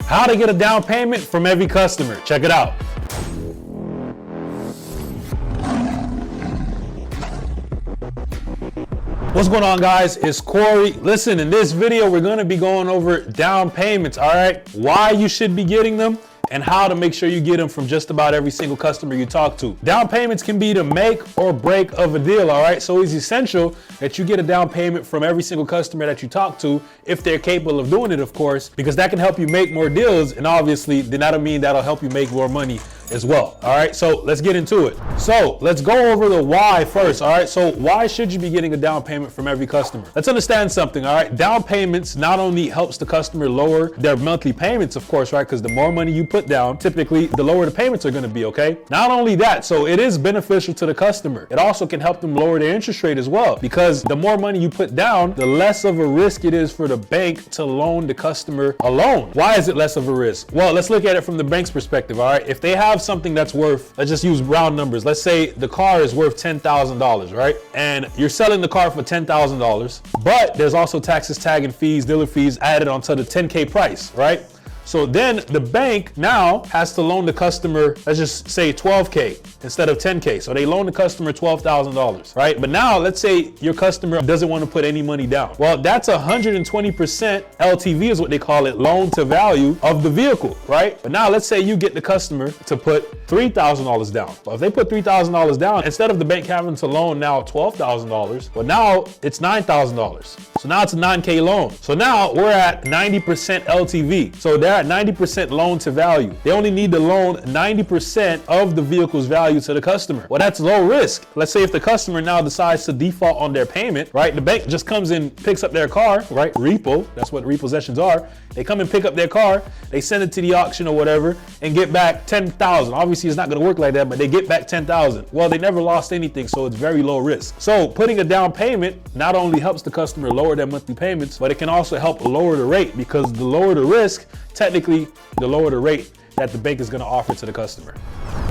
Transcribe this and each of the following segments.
How to get a down payment from every customer. Check it out. What's going on, guys? It's Corey. Listen, in this video, we're gonna be going over down payments, all right? Why you should be getting them, and how to make sure you get them from just about every single customer you talk to. Down payments can be the make or break of a deal, all right? So it's essential that you get a down payment from every single customer that you talk to, if they're capable of doing it, of course, because that can help you make more deals, and obviously, then that'll mean that'll help you make more money as well, all right? So let's get into it. So let's go over the why first, all right? So why should you be getting a down payment from every customer? Let's understand something, all right? Down payments not only helps the customer lower their monthly payments, of course, right? Because the more money you put down, typically the lower the payments are gonna be, okay? Not only that, so it is beneficial to the customer. It also can help them lower their interest rate as well, because the more money you put down, the less of a risk it is for the bank to loan the customer a loan. Why is it less of a risk? Well, let's look at it from the bank's perspective, all right? If they have something that's worth, let's just use round numbers. Let's say the car is worth $10,000, right? And you're selling the car for $10,000, but there's also taxes, tag, and fees, dealer fees added onto the 10K price, right? So then the bank now has to loan the customer, let's just say 12K instead of 10K. So they loan the customer $12,000, right? But now let's say your customer doesn't want to put any money down. Well, that's 120% LTV is what they call it, loan to value of the vehicle, right? But now let's say you get the customer to put $3,000 down. Well, if they put $3,000 down, instead of the bank having to loan now $12,000, well, now it's $9,000. So now it's a 9K loan. So now we're at 90% LTV. So they're at 90% loan to value. They only need to loan 90% of the vehicle's value to the customer. Well, that's low risk. Let's say if the customer now decides to default on their payment, right? The bank just comes in, picks up their car, right? Repo, that's what repossessions are. They come and pick up their car, they send it to the auction or whatever, and get back 10,000. Obviously, it's not gonna work like that, but they get back 10,000. Well, they never lost anything, so it's very low risk. So putting a down payment not only helps the customer lower their monthly payments, but it can also help lower the rate, because the lower the risk, technically, the lower the rate that the bank is going to offer to the customer.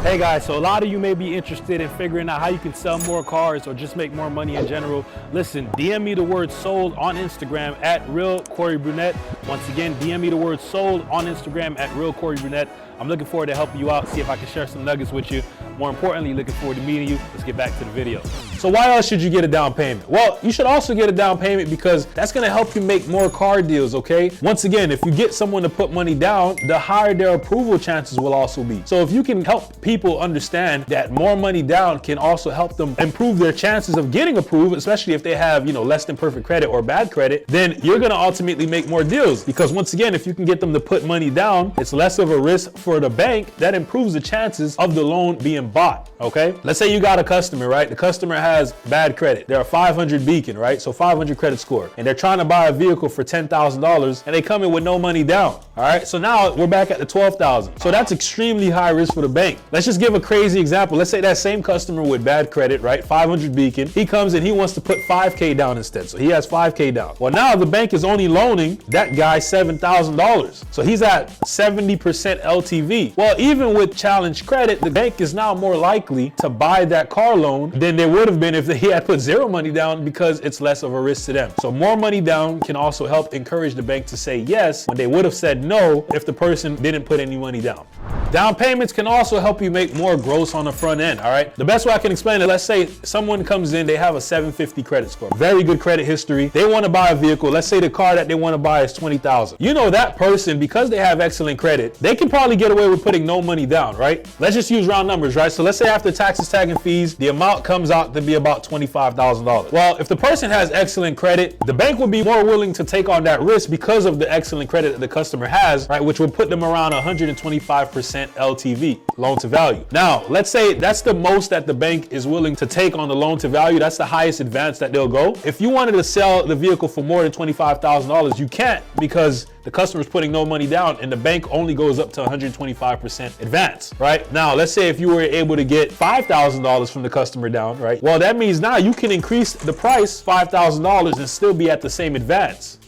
Hey guys, so a lot of you may be interested in figuring out how you can sell more cars or just make more money in general. Listen, DM me the word sold on Instagram at Real Corey Brunette. Once again, DM me the word sold on Instagram at Real Corey Brunette. I'm looking forward to helping you out, see if I can share some nuggets with you. More importantly, looking forward to meeting you. Let's get back to the video. So why else should you get a down payment? Well, you should also get a down payment because that's gonna help you make more car deals, okay? Once again, if you get someone to put money down, the higher their approval chances will also be. So if you can help people understand that more money down can also help them improve their chances of getting approved, especially if they have, less than perfect credit or bad credit, then you're gonna ultimately make more deals. Because once again, if you can get them to put money down, it's less of a risk for the bank. That improves the chances of the loan being bought, okay? Let's say you got a customer, right? The customer has bad credit. They're a 500 Beacon, right? So 500 credit score. And they're trying to buy a vehicle for $10,000 and they come in with no money down, all right? So now we're back at the 12,000. So that's extremely high risk for the bank. Let's just give a crazy example. Let's say that same customer with bad credit, right? 500 Beacon, he comes and he wants to put 5K down instead. So he has 5K down. Well, now the bank is only loaning that guy $7,000. So he's at 70% LTV. Well, even with challenged credit, the bank is now more likely to buy that car loan than they would have been if he had put zero money down, because it's less of a risk to them. So more money down can also help encourage the bank to say yes when they would have said no if the person didn't put any money down. Down payments can also help you make more gross on the front end, all right? The best way I can explain it, let's say someone comes in, they have a 750 credit score, very good credit history. They want to buy a vehicle. Let's say the car that they want to buy is 20,000. That person, because they have excellent credit, they can probably get away with putting no money down, right? Let's just use round numbers, right? So let's say after taxes, tag, and fees, the amount comes out to be about $25,000. Well, if the person has excellent credit, the bank will be more willing to take on that risk because of the excellent credit that the customer has, right? Which would put them around 125% LTV, loan to value. Now, let's say that's the most that the bank is willing to take on the loan to value. That's the highest advance that they'll go. If you wanted to sell the vehicle for more than $25,000, you can't, because the customer's putting no money down and the bank only goes up to 125% advance, right? Now, let's say if you were able to get $5,000 from the customer down, right? Well, that means now you can increase the price $5,000 and still be at the same advance.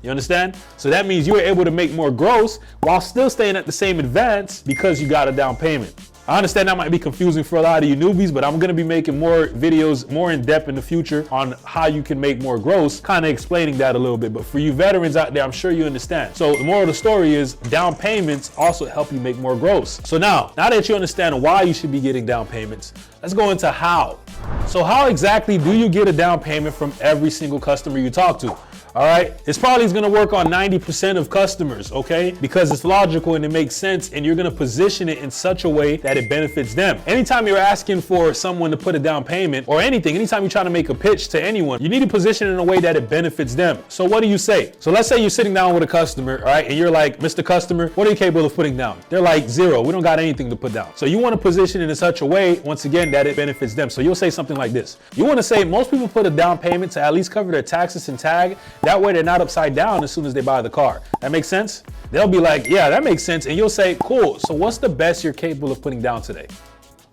You understand? So that means you were able to make more gross while still staying at the same advance because you got a down payment. I understand that might be confusing for a lot of you newbies, but I'm gonna be making more videos, more in depth in the future on how you can make more gross, kind of explaining that a little bit. But for you veterans out there, I'm sure you understand. So the moral of the story is down payments also help you make more gross. So now that you understand why you should be getting down payments, let's go into how. So how exactly do you get a down payment from every single customer you talk to? All right, it's probably going to work on 90% of customers, okay? Because it's logical and it makes sense, and you're going to position it in such a way that it benefits them. Anytime you're asking for someone to put a down payment or anything, anytime you're trying to make a pitch to anyone, you need to position it in a way that it benefits them. So what do you say? So let's say you're sitting down with a customer, all right, and you're like, Mr. Customer, what are you capable of putting down? They're like, 0, we don't got anything to put down. So you want to position it in such a way, once again, that it benefits them. So you'll say something like this. You want to say, most people put a down payment to at least cover their taxes and tag. That way they're not upside down as soon as they buy the car. That makes sense? They'll be like, yeah, that makes sense. And you'll say, cool, so what's the best you're capable of putting down today?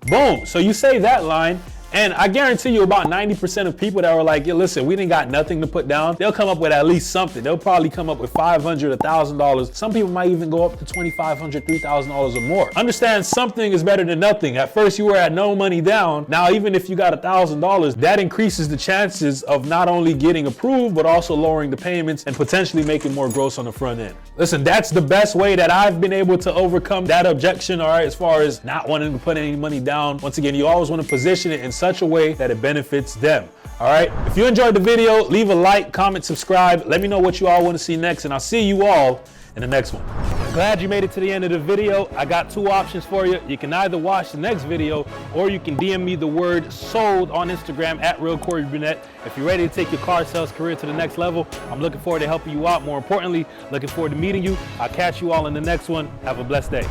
Boom. So you say that line, and I guarantee you about 90% of people that were like, yeah, listen, we didn't got nothing to put down, they'll come up with at least something. They'll probably come up with $500, $1,000. Some people might even go up to $2,500, $3,000 or more. Understand, something is better than nothing. At first you were at no money down. Now, even if you got $1,000, that increases the chances of not only getting approved, but also lowering the payments and potentially making more gross on the front end. Listen, that's the best way that I've been able to overcome that objection, all right, as far as not wanting to put any money down. Once again, you always want to position it in such a way that it benefits them. All right. If you enjoyed the video, leave a like, comment, subscribe. Let me know what you all want to see next, and I'll see you all in the next one. I'm glad you made it to the end of the video. I got 2 options for you. You can either watch the next video, or you can DM me the word sold on Instagram at Real Corey Burnett. If you're ready to take your car sales career to the next level, I'm looking forward to helping you out. More importantly, looking forward to meeting you. I'll catch you all in the next one. Have a blessed day.